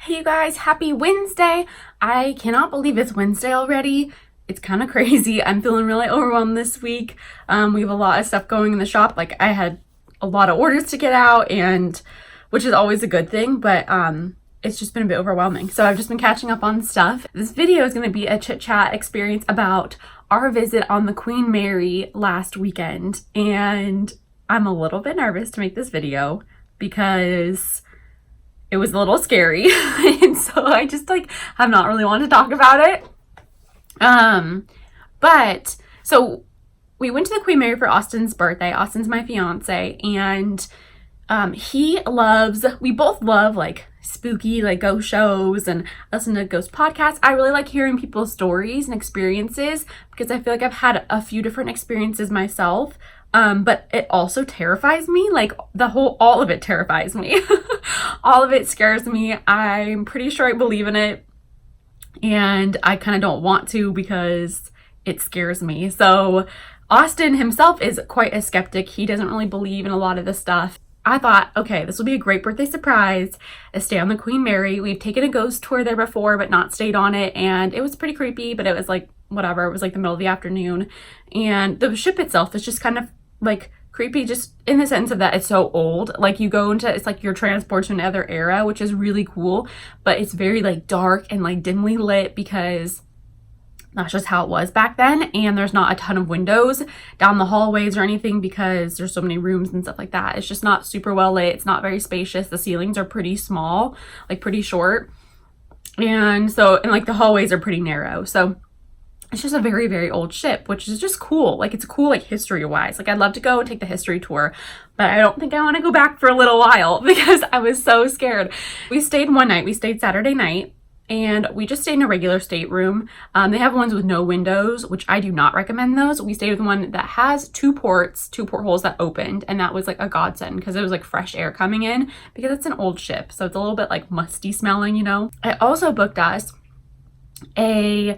Hey you guys, happy Wednesday. I cannot believe it's Wednesday already. It's kind of crazy. I'm feeling really overwhelmed this week. We have a lot of stuff going in the shop. Like I had a lot of orders to get out, and which is always a good thing, but it's just been a bit overwhelming. So I've just been catching up on stuff. This video is going to be a chit chat experience about our visit on the Queen Mary last weekend, and I'm a little bit nervous to make this video because it was a little scary and so I just have not really wanted to talk about it. But so we went to the Queen Mary for Austin's birthday. Austin's my fiance, and we both love spooky ghost shows and listen to ghost podcasts. I really like hearing people's stories and experiences because I feel like I've had a few different experiences myself. But it also terrifies me. All of it terrifies me. All of it scares me. I'm pretty sure I believe in it, and I kind of don't want to because it scares me. So Austin himself is quite a skeptic. He doesn't really believe in a lot of this stuff. I thought, okay, this will be a great birthday surprise. A stay on the Queen Mary. We've taken a ghost tour there before, but not stayed on it, and it was pretty creepy, but it was whatever. It was the middle of the afternoon, and the ship itself is just kind of creepy, just in the sense of that it's so old. You go into, it's you're transported to another era, which is really cool, but it's very dark and dimly lit because that's just how it was back then. And there's not a ton of windows down the hallways or anything because there's so many rooms and stuff like that. It's just not super well lit. It's not very spacious. The ceilings are pretty small, pretty short, and the hallways are pretty narrow. So it's just a very, very old ship, which is just cool. It's cool, history-wise. I'd love to go and take the history tour, but I don't think I want to go back for a little while because I was so scared. We stayed one night. We stayed Saturday night, and we just stayed in a regular stateroom. They have ones with no windows, which I do not recommend those. We stayed with one that has two portholes that opened, and that was a godsend because it was fresh air coming in because it's an old ship, so it's a little bit musty smelling, you know. I also booked us a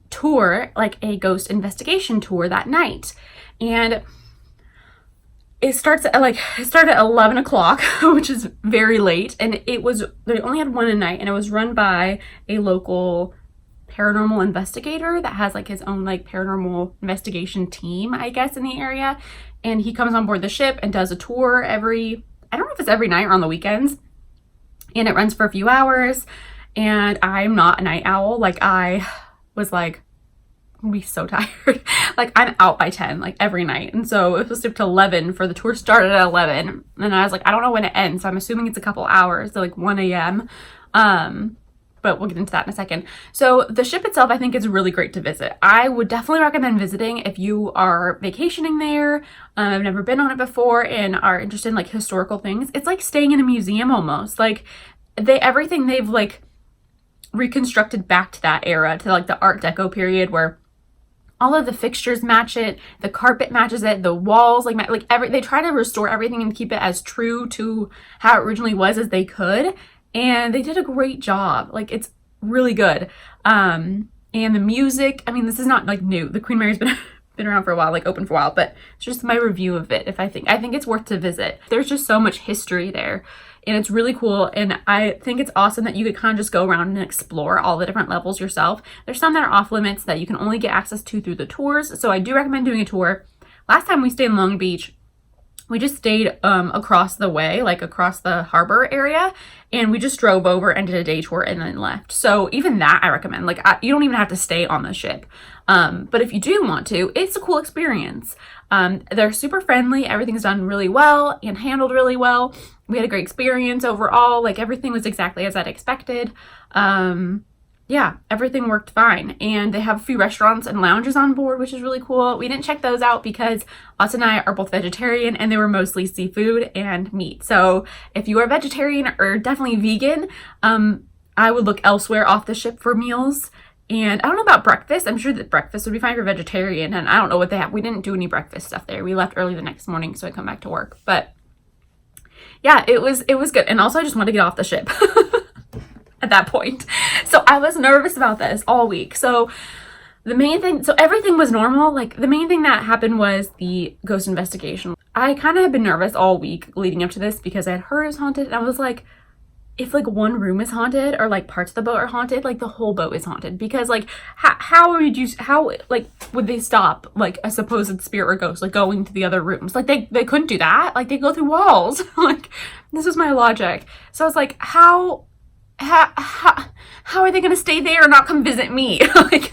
tour, a ghost investigation tour that night, and it started at 11 o'clock, which is very late, and they only had one a night, and it was run by a local paranormal investigator that has his own paranormal investigation team, I guess, in the area. And he comes on board the ship and does a tour I don't know if it's every night or on the weekends, and it runs for a few hours. And I'm not a night owl. I was I'm gonna be so tired. I'm out by 10, every night. And so it was supposed to 11 for the tour started at 11. And I was I don't know when it ends. So I'm assuming it's a couple hours, so 1 a.m. But we'll get into that in a second. So the ship itself, I think, is really great to visit. I would definitely recommend visiting if you are vacationing there. I've never been on it before and are interested in historical things. It's staying in a museum almost. Everything they've reconstructed back to that era, to the Art Deco period, where all of the fixtures match it, the carpet matches it, the walls they try to restore everything and keep it as true to how it originally was as they could, and they did a great job. It's really good. And the music, this is not new. The Queen Mary's been around for a while, open for a while, but it's just my review of it. I think it's worth to visit. There's just so much history there, and it's really cool, and I think it's awesome that you could kind of just go around and explore all the different levels yourself. There's some that are off limits that you can only get access to through the tours, so I do recommend doing a tour. Last time we stayed in Long Beach, we just stayed across the way, across the harbor area, and we just drove over and did a day tour and then left. So even that I recommend. You don't even have to stay on the ship. But if you do want to, it's a cool experience. They're super friendly. Everything's done really well and handled really well. We had a great experience overall. Everything was exactly as I'd expected. Yeah, everything worked fine. And they have a few restaurants and lounges on board, which is really cool. We didn't check those out because Austin and I are both vegetarian, and they were mostly seafood and meat. So if you are vegetarian or definitely vegan, I would look elsewhere off the ship for meals. And I don't know about breakfast. I'm sure that breakfast would be fine for vegetarian, and I don't know what they have. We didn't do any breakfast stuff there. We left early the next morning, so I come back to work. But yeah, it was good. And also I just wanted to get off the ship at that point. So I was nervous about this all week. So everything was normal. The main thing that happened was the ghost investigation. I kind of had been nervous all week leading up to this because I had heard it was haunted, and I was if like one room is haunted or like parts of the boat are haunted, like the whole boat is haunted, because like how like would they stop like a supposed spirit or ghost like going to the other rooms? Like they couldn't do that. Like they go through walls. Like this is my logic. So I was like, how are they gonna stay there and not come visit me? Like,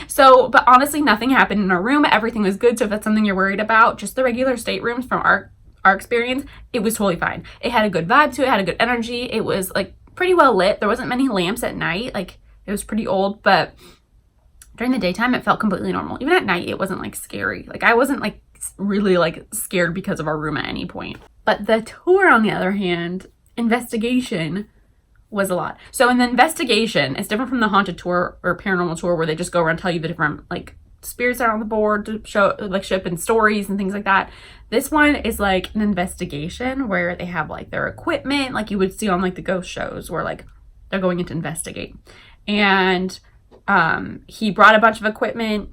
so, but honestly, nothing happened in our room. Everything was good. So if that's something you're worried about, just the regular staterooms from our experience, it was totally fine. It had a good vibe to it, had a good energy. It was like pretty well lit. There wasn't many lamps at night. Like it was pretty old, but during the daytime, it felt completely normal. Even at night, it wasn't like scary. Like I wasn't like really like scared because of our room at any point. But the tour, on the other hand, investigation was a lot. So in the investigation, it's different from the haunted tour or paranormal tour where they just go around and tell you the different like spirits that are on the board to show like ship and stories and things like that. This one is like an investigation where they have like their equipment, like you would see on like the ghost shows where like they're going in to investigate. And he brought a bunch of equipment,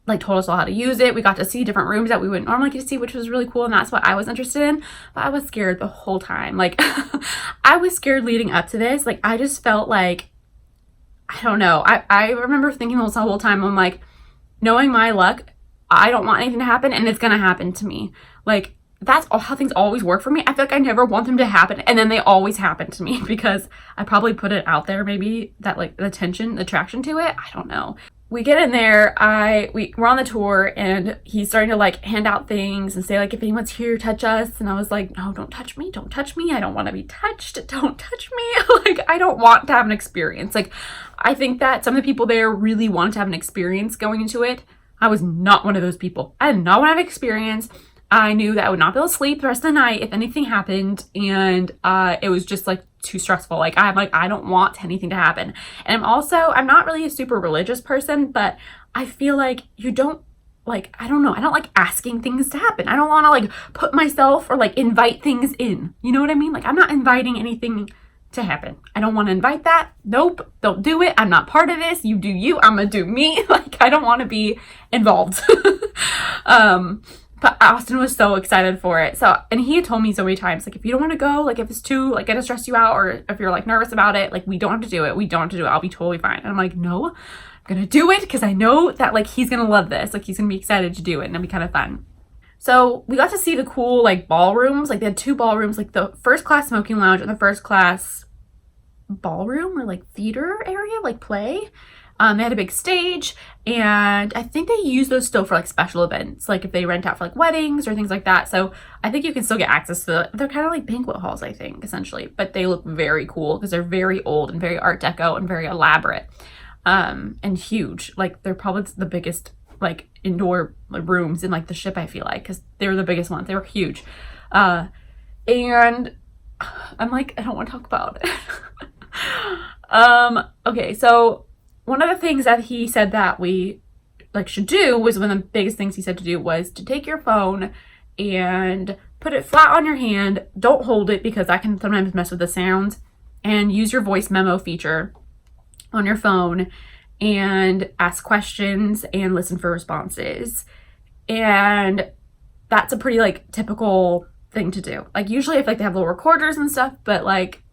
like told us all how to use it. We got to see different rooms that we wouldn't normally get to see, which was really cool, and that's what I was interested in. But I was scared the whole time. Like I was scared leading up to this. Like I just felt like, I don't know. I remember thinking the whole time, I'm like, knowing my luck, I don't want anything to happen, and it's gonna happen to me. Like that's how things always work for me. I feel like I never want them to happen, and then they always happen to me because I probably put it out there, maybe that like the attraction to it. I don't know. We get in there, we're on the tour, and he's starting to like hand out things and say like, if anyone's here, touch us. And I was like, no, don't touch me, don't touch me. I don't want to be touched. Don't touch me. Like I don't want to have an experience. Like I think that some of the people there really wanted to have an experience going into it. I was not one of those people. I did not want to have an experience. I knew that I would not be able to sleep the rest of the night if anything happened, and it was just like too stressful. Like I don't want anything to happen. And I'm not really a super religious person, but I feel like you don't like, I don't know, I don't like asking things to happen. I don't want to like put myself or like invite things in. You know what I mean? Like I'm not inviting anything to happen. I don't want to invite that. Nope, don't do it. I'm not part of this. You do you, I'm gonna do me. Like I don't want to be involved. But Austin was so excited for it. So, and he had told me so many times, like, if you don't want to go, like, if it's too, like, gonna stress you out, or if you're, like, nervous about it, like, we don't have to do it. We don't have to do it. I'll be totally fine. And I'm like, no, I'm gonna do it because I know that, like, he's gonna love this. Like, he's gonna be excited to do it, and it'll be kind of fun. So we got to see the cool, like, ballrooms. Like, they had two ballrooms, like, the first class smoking lounge and the first class ballroom or, like, theater area, like, play. They had a big stage, and I think they use those still for like special events, like if they rent out for like weddings or things like that. So I think you can still get access to they're kind of like banquet halls, I think, essentially, but they look very cool because they're very old and very Art Deco and very elaborate, and huge. Like they're probably the biggest like indoor like, rooms in like the ship, I feel like, because they were the biggest ones. They were huge, and I'm like, I don't want to talk about it. Okay, so one of the things that he said that we like should do was one of the biggest things he said to do was to take your phone and put it flat on your hand. Don't hold it because that can sometimes mess with the sounds, and use your voice memo feature on your phone and ask questions and listen for responses. And that's a pretty like typical thing to do. Like usually I feel like they have little recorders and stuff, but like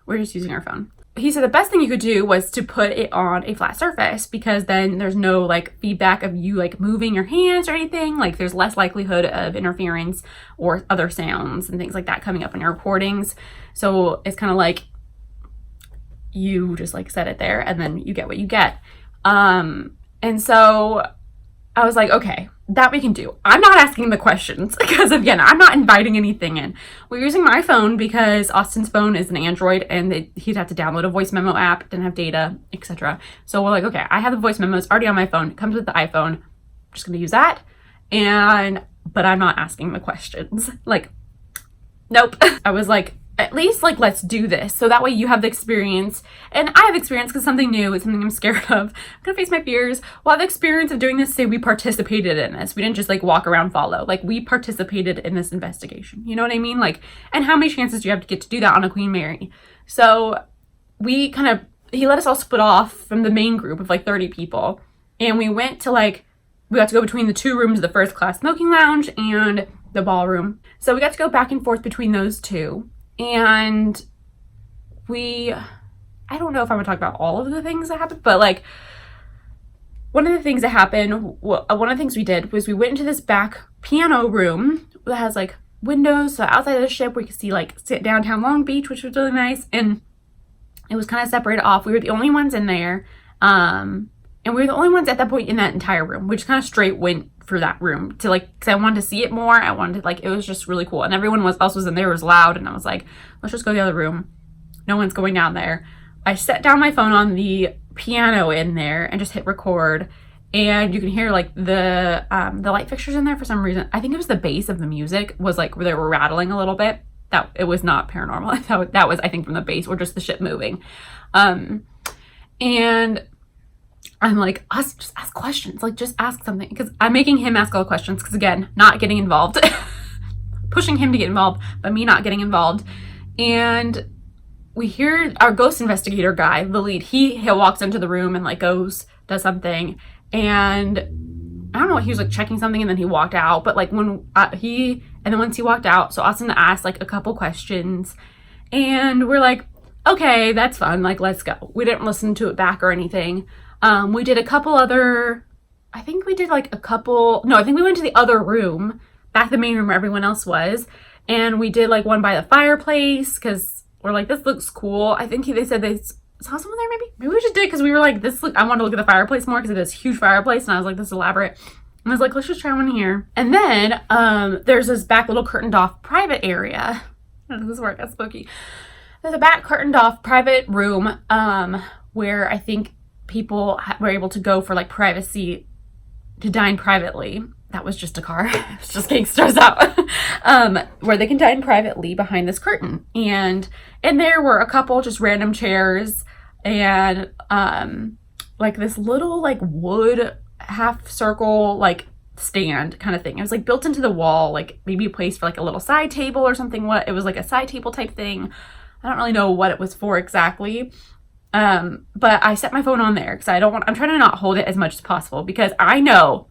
we're just using our phone. He said the best thing you could do was to put it on a flat surface because then there's no like feedback of you like moving your hands or anything. Like there's less likelihood of interference or other sounds and things like that coming up in your recordings. So it's kind of like you just like set it there and then you get what you get. And so I was like, okay, that we can do. I'm not asking the questions because again, I'm not inviting anything in. We're using my phone because Austin's phone is an Android and he'd have to download a voice memo app, didn't have data, etc. So we're like, okay, I have the voice memo. It's already on my phone. It comes with the iPhone. I'm just going to use that. But I'm not asking the questions. Like, nope. I was like, at least like, let's do this. So that way you have the experience and I have experience because something new is something I'm scared of. I'm gonna face my fears. We'll have the experience of doing this. Say we participated in this. We didn't just like walk around follow. Like we participated in this investigation. You know what I mean? Like, and how many chances do you have to get to do that on a Queen Mary? So he let us all split off from the main group of like 30 people. And we went to like, we got to go between the two rooms of the first class smoking lounge and the ballroom. So we got to go back and forth between those two. And I don't know if I'm gonna talk about all of the things that happened, but like one of the things that happened, one of the things we did was we went into this back piano room that has like windows, so outside of the ship we could see like downtown Long Beach, which was really nice, and it was kind of separated off. We were the only ones in there, and we were the only ones at that point in that entire room. We just kind of straight went for that room to like, because I wanted to see it more. I wanted to, like, it was just really cool, and everyone else was in there. It was loud, and I was like, let's just go to the other room. No one's going down there. I set down my phone on the piano in there and just hit record, and you can hear like the light fixtures in there for some reason. I think it was the bass of the music was like, they were rattling a little bit. That it was not paranormal. That was, I think, from the bass or just the ship moving. And I'm like, just ask questions, like just ask something, because I'm making him ask all the questions, because again, not getting involved, pushing him to get involved, but me not getting involved. And we hear our ghost investigator guy, the lead, he walks into the room and like does something, and I don't know what, he was like checking something, and then he walked out. But like when once he walked out, so Austin asked like a couple questions, and we're like, okay, that's fun, like let's go. We didn't listen to it back or anything. We did a couple other, I think we went to the other room, back to the main room where everyone else was, and we did like one by the fireplace, because we're like, this looks cool. I think they said they saw someone there, maybe we just did, because we were like, I wanted to look at the fireplace more, because it is a huge fireplace, and I was like, this is elaborate. And I was like, let's just try one here. And then there's this back little curtained off private area. How does this work? That's spooky. There's a back curtained off private room where I think people were able to go for like privacy, to dine privately. That was just a car. It's just getting stressed out. Where they can dine privately behind this curtain. And there were a couple just random chairs, and like this little like wood half circle like stand kind of thing. It was like built into the wall, like maybe a place for like a little side table or something. It was like a side table type thing. I don't really know what it was for exactly. But I set my phone on there because I'm trying to not hold it as much as possible, because I know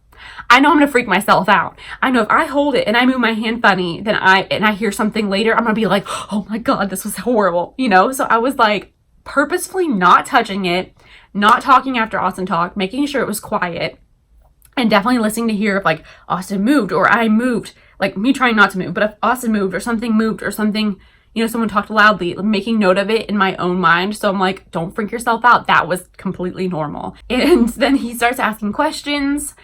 I'm gonna freak myself out. I know if I hold it and I move my hand funny, then I hear something later, I'm gonna be like, oh my God, this was horrible, you know? So I was like purposefully not touching it, not talking after Austin talked, making sure it was quiet, and definitely listening to hear if like Austin moved or I moved, like me trying not to move, but if Austin moved or something, you know, someone talked loudly, making note of it in my own mind. So I'm like, don't freak yourself out. That was completely normal. And then he starts asking questions,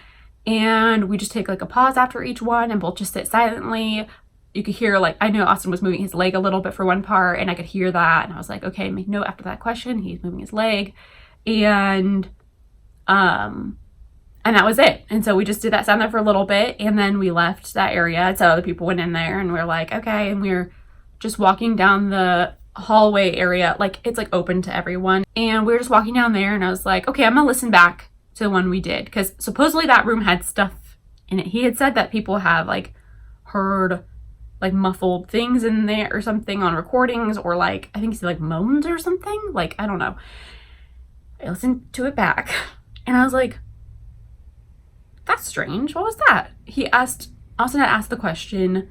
and we just take like a pause after each one and both just sit silently. You could hear, like, I know Austin was moving his leg a little bit for one part, and I could hear that. And I was like, okay, make note after that question. He's moving his leg. And that was it. And so we just did that sound there for a little bit, and then we left that area. So other people went in there, and we were like, okay. And we were just walking down the hallway area, like it's like open to everyone. And we were just walking down there, and I was like, okay, I'm gonna listen back to the one we did, because supposedly that room had stuff in it. He had said that people have like heard like muffled things in there or something on recordings, or like I think he said like moans or something, like I don't know. I listened to it back, and I was like, that's strange. What was that? Austin had asked the question,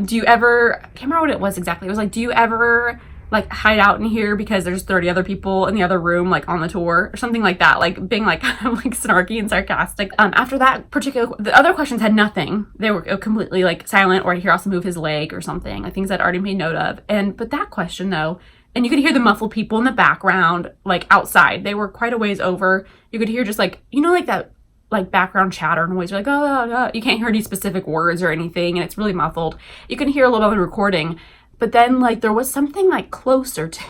do you ever, I can't remember what it was exactly. It was like, do you ever like hide out in here because there's 30 other people in the other room, like on the tour or something like that, like being like like snarky and sarcastic. After that the other questions had nothing. They were completely like silent, or I hear Austin move his leg or something, like things I'd already made note of. But that question though, and you could hear the muffled people in the background, like outside. They were quite a ways over. You could hear just like, you know, like that like background chatter noise. You're like, oh, you can't hear any specific words or anything, and it's really muffled. You can hear a little bit of the recording, but then like there was something like closer to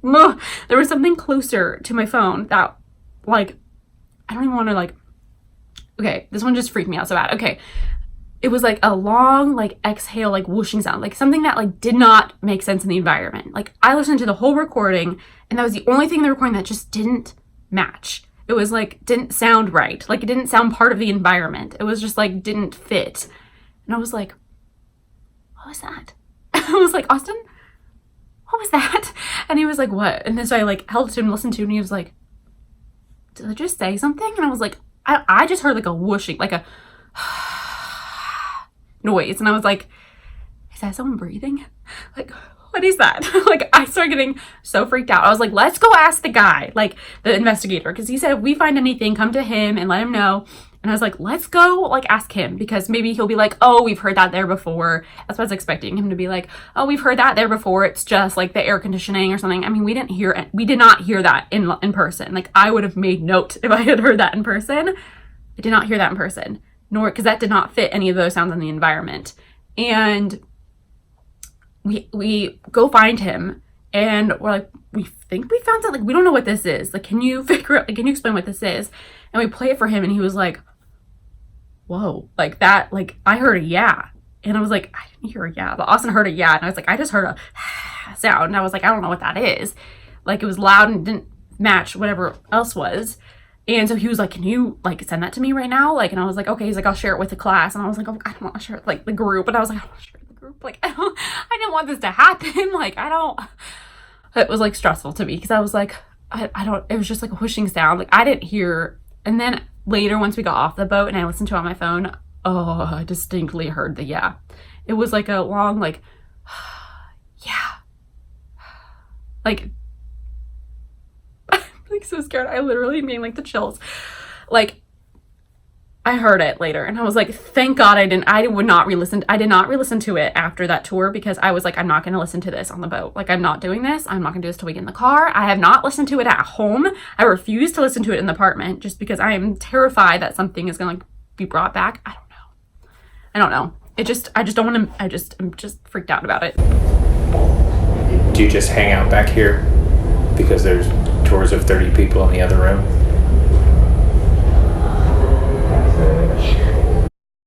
my phone that like, I don't even want to like, okay, this one just freaked me out so bad. Okay, it was like a long like exhale, like whooshing sound, like something that like did not make sense in the environment. Like I listened to the whole recording, and that was the only thing in the recording that just didn't match. It was like, didn't sound right. Like it didn't sound part of the environment. It was just like, didn't fit. And I was like, what was that? I was like, Austin, what was that? And he was like, what? And then so I like held it to him, listened to him, and he was like, did I just say something? And I was like, I just heard like a whooshing, like a noise. And I was like, is that someone breathing? Like what is that? Like, I started getting so freaked out. I was like, let's go ask the guy, like the investigator, because he said if we find anything, come to him and let him know. And I was like, let's go like ask him, because maybe he'll be like, oh, we've heard that there before. That's what I was expecting him to be like, oh, we've heard that there before. It's just like the air conditioning or something. I mean, we did not hear that in person. Like, I would have made note if I had heard that in person. I did not hear that in person, nor because that did not fit any of those sounds in the environment. And we go find him, and we're like, we think we found something. Like, we don't know what this is. Like, can you figure out, like, can you explain what this is? And we play it for him, and he was like, whoa, like that, like I heard a yeah. And I was like, I didn't hear a yeah, but Austin heard a yeah. And I was like, I just heard a sound. And I was like, I don't know what that is. Like, it was loud and didn't match whatever else was. And so he was like, can you like send that to me right now? Like, and I was like, okay. He's like, I'll share it with the class. And I was like, oh, I don't want to share it like the group. And I was like, I don't want to share it with the group. Like, I didn't want this to happen. Like, it was like stressful to me, because I was like, it was just like a whooshing sound. Like, I didn't hear. And then later, once we got off the boat and I listened to it on my phone, oh, I distinctly heard the yeah. It was like a long, like, yeah. Like, I'm like so scared. I literally mean like the chills. Like, I heard it later and I was like, thank God I did not re-listen to it after that tour, because I was like, I'm not going to listen to this on the boat. Like, I'm not doing this. I'm not going to do this till we get in the car. I have not listened to it at home. I refuse to listen to it in the apartment, just because I am terrified that something is going to like be brought back. I don't know. I just don't want to, I'm just freaked out about it. Do you just hang out back here because there's tours of 30 people in the other room?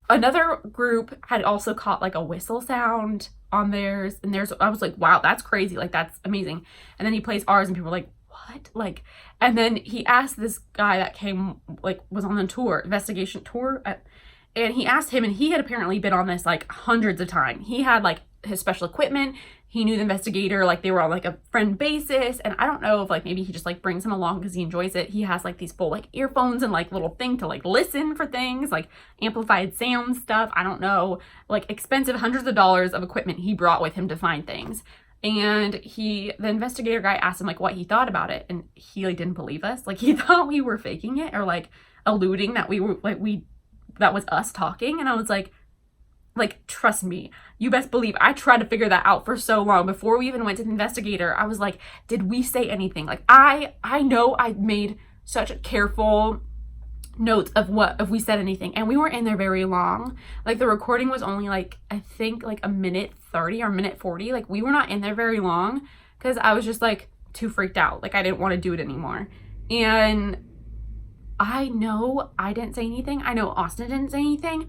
Another group had also caught like a whistle sound on theirs, and I was like, wow, that's crazy. Like, that's amazing. And then he plays ours and people were like, what? Like, and then he asked this guy that came, like, was on the tour, investigation tour, and he asked him, and he had apparently been on this like hundreds of times. He had like his special equipment. He knew the investigator, like they were on like a friend basis. And I don't know if like maybe he just like brings him along because he enjoys it. He has like these full like earphones and like little thing to like listen for things, like amplified sound stuff. I don't know, like expensive hundreds of dollars of equipment he brought with him to find things. And the investigator guy asked him like what he thought about it. And he like didn't believe us. Like, he thought we were faking it, or like alluding that we were like, that was us talking. And I was like, trust me, you best believe I tried to figure that out for so long before we even went to the investigator. I was like, did we say anything? Like, I know I made such careful notes of what, if we said anything, and we weren't in there very long. Like, the recording was only like, I think like a minute 30 or minute 40. Like, we were not in there very long because I was just like too freaked out. Like, I didn't want to do it anymore. And I know I didn't say anything. I know Austin didn't say anything.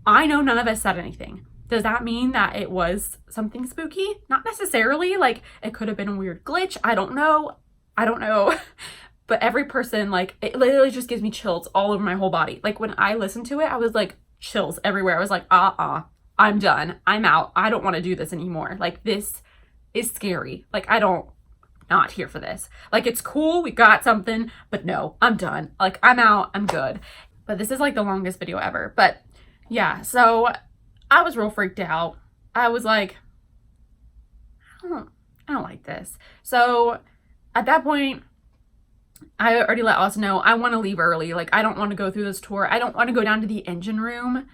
I know none of us said anything. Does that mean that it was something spooky? Not necessarily. Like, it could have been a weird glitch. I don't know. But every person, like, it literally just gives me chills all over my whole body. Like, when I listened to it, I was like, chills everywhere. I was like, I'm done. I'm out. I don't want to do this anymore. Like, this is scary. Like, not here for this. Like, it's cool. We got something, but no, I'm done. Like, I'm out. I'm good. But this is like the longest video ever. But yeah, so I was real freaked out. I was like, I don't like this. So at that point, I already let Austin know I want to leave early. Like, I don't want to go through this tour. I don't want to go down to the engine room.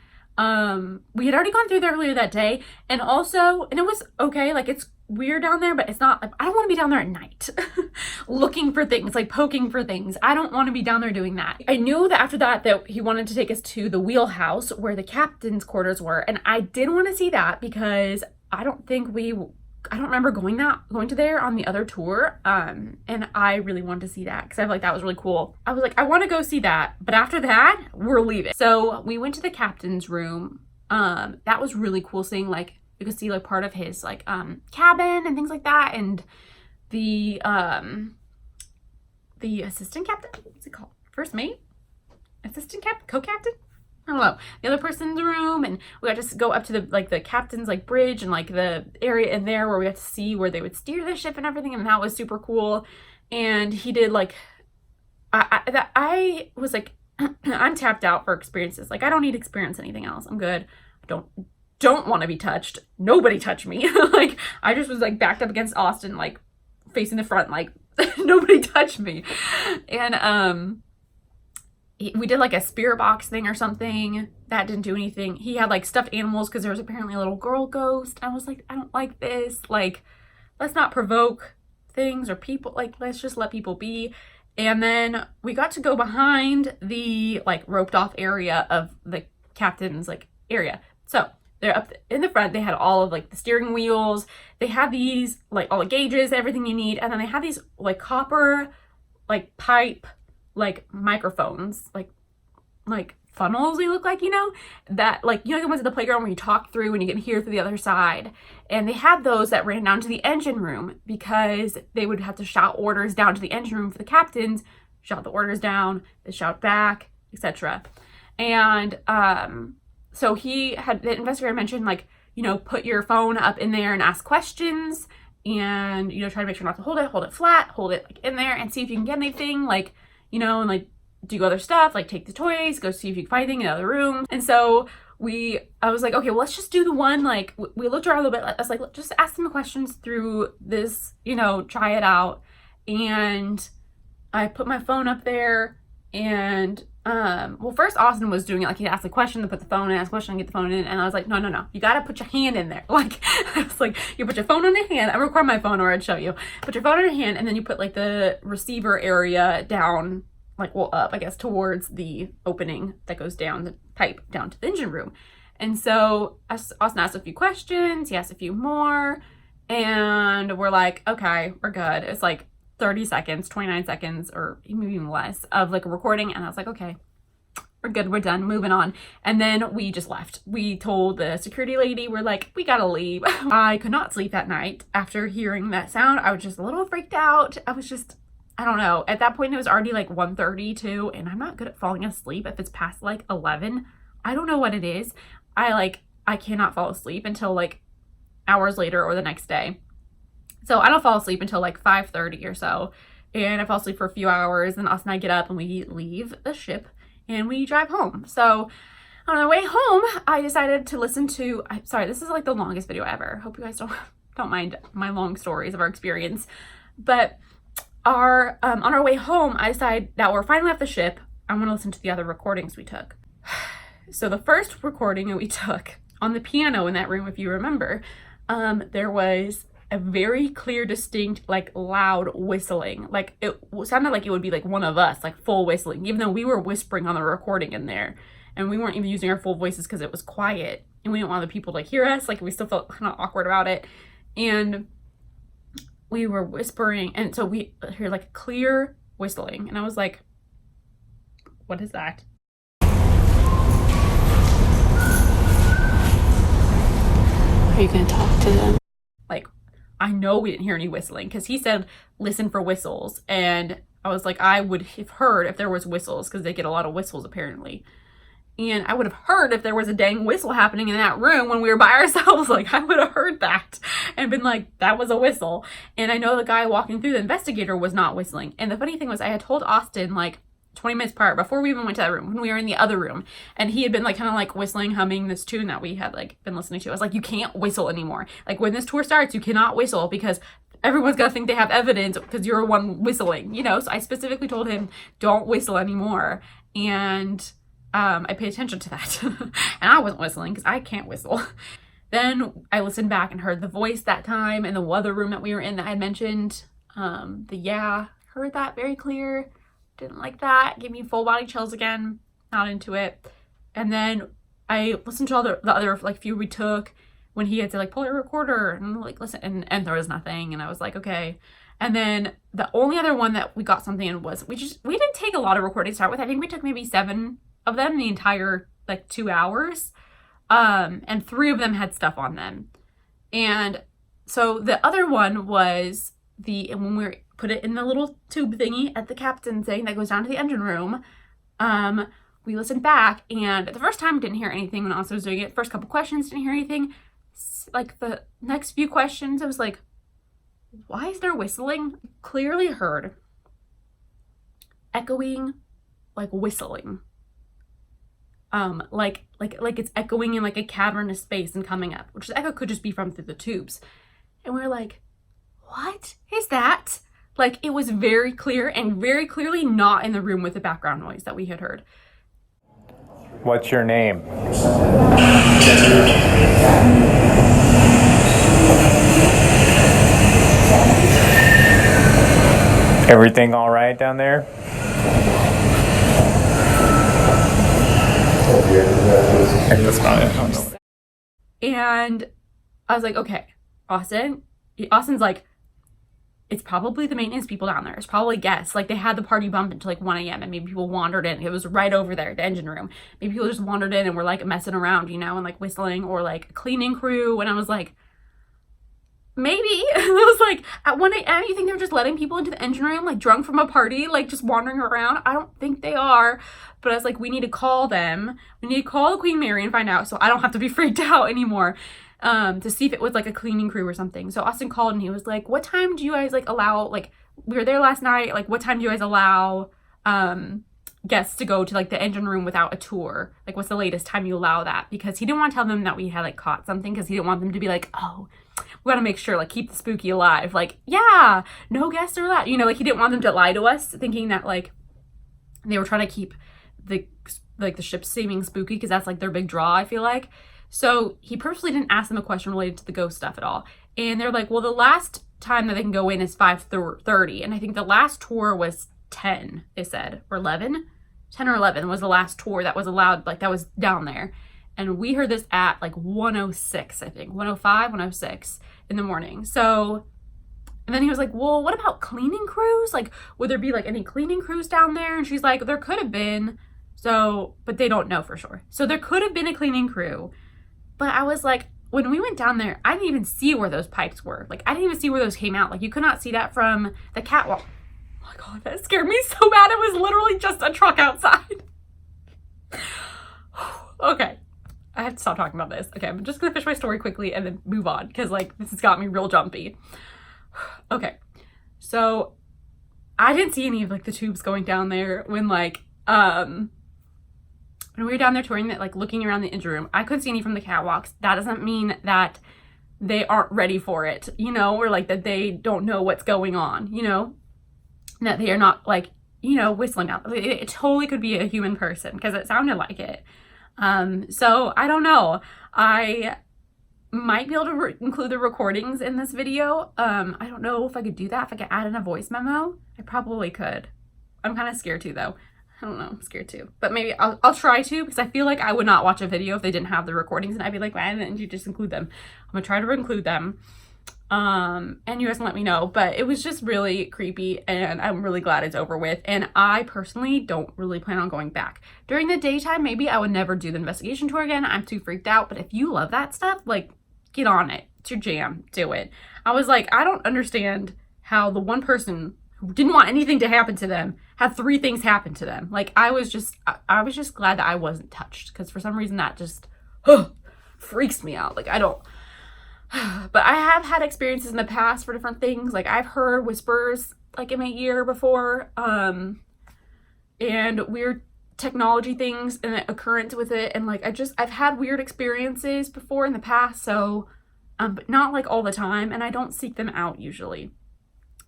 We had already gone through there earlier that day, and it was okay. Like, it's weird down there, but it's not, I don't want to be down there at night looking for things, like poking for things. I don't want to be down there doing that. I knew that after that he wanted to take us to the wheelhouse where the captain's quarters were, and I did want to see that because I don't remember going to there on the other tour. And I really wanted to see that because I feel like that was really cool. I was like, I want to go see that, but after that, we're leaving. So we went to the captain's room. That was really cool, seeing like, you could see like part of his like cabin and things like that, and the assistant captain, what's it called? First mate? Assistant captain? Co-captain? I don't know. The other person's room, and we got to go up to the captain's like bridge and like the area in there where we got to see where they would steer the ship and everything, and that was super cool. And he did like, I was like, I'm tapped out for experiences. Like, I don't need to experience anything else. I'm good. don't want to be touched. Nobody touched me. Like, I just was like backed up against Austin, like facing the front, like nobody touched me. And we did like a spirit box thing or something. That didn't do anything. He had like stuffed animals because there was apparently a little girl ghost. I was like, I don't like this. Like, let's not provoke things or people. Like, let's just let people be. And then we got to go behind the like roped off area of the captain's like area. So they're up in the front. They had all of like the steering wheels. They had these like all the gauges, everything you need. And then they had these like copper, like pipe, like microphones, like funnels they look like, you know, that like, you know, the ones at the playground where you talk through and you can hear through the other side. And they had those that ran down to the engine room because they would have to shout orders down to the engine room for the captains, shout the orders down, they shout back, etc. And so the investigator mentioned, like, you know, put your phone up in there and ask questions, and, you know, try to make sure not to hold it flat, hold it like in there and see if you can get anything, like, you know, and like do other stuff, like take the toys, go see if you can find anything in other rooms. And so I was like, okay, well, let's just do the one, like, we looked around a little bit. I was like, just ask them the questions through this, you know, try it out. And I put my phone up there, and well, first Austin was doing it, like he'd ask the question, to put the phone in, ask the question, get the phone in, and I was like, no, you gotta put your hand in there. Like, I was like, you put your phone on your hand. I record my phone, or I'd show you. Put your phone on your hand, and then you put like the receiver area down, like, well, up, I guess, towards the opening that goes down the pipe down to the engine room. And so Austin asked a few questions, he asked a few more, and we're like, okay, we're good. It's like 30 seconds, 29 seconds, or maybe even less of like a recording. And I was like, okay, we're good, we're done, moving on. And then we just left. We told the security lady, we're like, we gotta leave. I could not sleep that night after hearing that sound. I was just a little freaked out. I don't know. At that point, it was already like 1:32, and I'm not good at falling asleep if it's past like 11. I don't know what it is. I cannot fall asleep until like hours later or the next day. So I don't fall asleep until like 5:30 or so, and I fall asleep for a few hours, and Austin and I get up and we leave the ship and we drive home. So on our way home, I decided to listen to, sorry, this is like the longest video ever. Hope you guys don't mind my long stories of our experience. But on our way home, I decided that we're finally off the ship. I want to listen to the other recordings we took. So the first recording that we took on the piano in that room, if you remember, there was a very clear, distinct, like loud whistling. Like it sounded like it would be like one of us, like full whistling, even though we were whispering on the recording in there, and we weren't even using our full voices because it was quiet and we didn't want other people to hear us. Like, we still felt kind of awkward about it, and we were whispering, and so we heard like clear whistling, and I was like, what is that? Are you gonna talk to them? Like, I know we didn't hear any whistling because he said listen for whistles, and I was like, I would have heard if there was whistles because they get a lot of whistles apparently. And I would have heard if there was a dang whistle happening in that room when we were by ourselves. Like, I would have heard that and been like, that was a whistle. And I know the guy walking through, the investigator, was not whistling. And the funny thing was, I had told Austin like 20 minutes prior, before we even went to that room, when we were in the other room, and he had been like kind of like whistling, humming this tune that we had like been listening to. I was like, you can't whistle anymore. Like, when this tour starts, you cannot whistle because everyone's gonna think they have evidence because you're one whistling, you know? So I specifically told him, don't whistle anymore. And I paid attention to that. And I wasn't whistling because I can't whistle. Then I listened back and heard the voice that time in the other room that we were in that I had mentioned. Heard that very clear. Didn't like that. Gave me full body chills again. Not into it. And then I listened to all the other like few we took when he had to like pull your recorder and like listen, and there was nothing. And I was like, okay. And then the only other one that we got something in was, we didn't take a lot of recordings to start with. I think we took maybe 7 of them the entire like 2 hours. And 3 of them had stuff on them. And so the other one was when we put it in the little tube thingy at the captain's thing that goes down to the engine room, we listened back, and the first time didn't hear anything when Austin was doing it. First couple questions, didn't hear anything. Like the next few questions, I was like, why is there whistling? Clearly heard echoing, like whistling. like it's echoing in like a cavernous space and coming up, which the echo could just be from through the tubes. And we were like, what is that? Like, it was very clear and very clearly not in the room with the background noise that we had heard. What's your name? Everything all right down there? That's not it. And I was like, okay, Austin's like, it's probably the maintenance people down there. It's probably guests. Like, they had the party bump until like 1 a.m. and maybe people wandered in. It was right over there, the engine room. Maybe people just wandered in and were like messing around, you know, and like whistling, or like a cleaning crew. And I was like, maybe. I was like, at 1 a.m. you think they're just letting people into the engine room, like drunk from a party, like just wandering around? I don't think they are. But I was like, we need to call them. We need to call the Queen Mary and find out, so I don't have to be freaked out anymore. To see if it was like a cleaning crew or something. So Austin called and he was like, what time do you guys like allow, like, we were there last night, like what time do you guys allow guests to go to like the engine room without a tour? Like, what's the latest time you allow that? Because he didn't want to tell them that we had like caught something, because he didn't want them to be like, oh, we gotta make sure, like, keep the spooky alive, like, yeah, no guests are allowed, you know, like he didn't want them to lie to us, thinking that like they were trying to keep the ship seeming spooky, because that's like their big draw, I feel like. So he purposely didn't ask them a question related to the ghost stuff at all. And they're like, well, the last time that they can go in is 5:30. And I think the last tour was 10, they said, or 11. 10 or 11 was the last tour that was allowed, like that was down there. And we heard this at like 1:06, I think, 1:05, 1:06 in the morning. So, and then he was like, well, what about cleaning crews? Like, would there be like any cleaning crews down there? And she's like, there could have been. So, but they don't know for sure. So there could have been a cleaning crew. But I was like, when we went down there, I didn't even see where those pipes were. Like, I didn't even see where those came out. Like, you could not see that from the catwalk. Oh my God, that scared me so bad. It was literally just a truck outside. Okay, I have to stop talking about this. Okay, I'm just gonna finish my story quickly and then move on, because like this has got me real jumpy. Okay, so I didn't see any of like the tubes going down there when like when we were down there touring that, like looking around the engine room. I couldn't see any from the catwalks. That doesn't mean that they aren't ready for it, you know, or like that they don't know what's going on, you know, that they are not like, you know, whistling out. It totally could be a human person, because it sounded like it. So I don't know. I might be able to include the recordings in this video. I don't know if I could do that, if I could add in a voice memo. I probably could. I'm kind of scared too, though. I don't know, I'm scared too. But maybe I'll try to, because I feel like I would not watch a video if they didn't have the recordings, and I'd be like, why didn't you just include them? I'm gonna try to include them. And you guys can let me know. But it was just really creepy, and I'm really glad it's over with. And I personally don't really plan on going back. During the daytime, maybe I would never do the investigation tour again. I'm too freaked out. But if you love that stuff, like, get on it. It's your jam. Do it. I was like, I don't understand how the one person who didn't want anything to happen to them had 3 things happen to them. Like, I was just glad that I wasn't touched, because for some reason that just freaks me out. Like, I don't. But I have had experiences in the past for different things. Like, I've heard whispers like in my ear before, and weird technology things and the occurrence with it. And like, I've had weird experiences before in the past. So, but not like all the time. And I don't seek them out usually.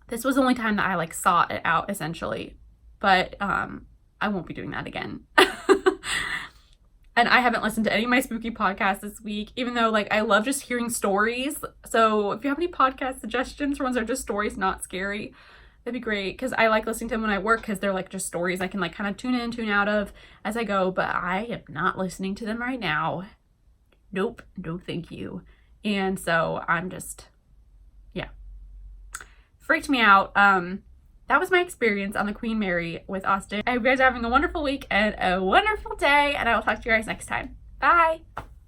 This was the only time that I like sought it out, essentially. But I won't be doing that again. And I haven't listened to any of my spooky podcasts this week, even though like I love just hearing stories. So if you have any podcast suggestions for ones that are just stories, not scary, that'd be great. Because I like listening to them when I work, because they're like just stories I can like kind of tune in, tune out of as I go. But I am not listening to them right now. Nope, no thank you. And so I'm just, yeah. Freaked me out. That was my experience on the Queen Mary with Austin. I hope you guys are having a wonderful week and a wonderful day, and I will talk to you guys next time. Bye!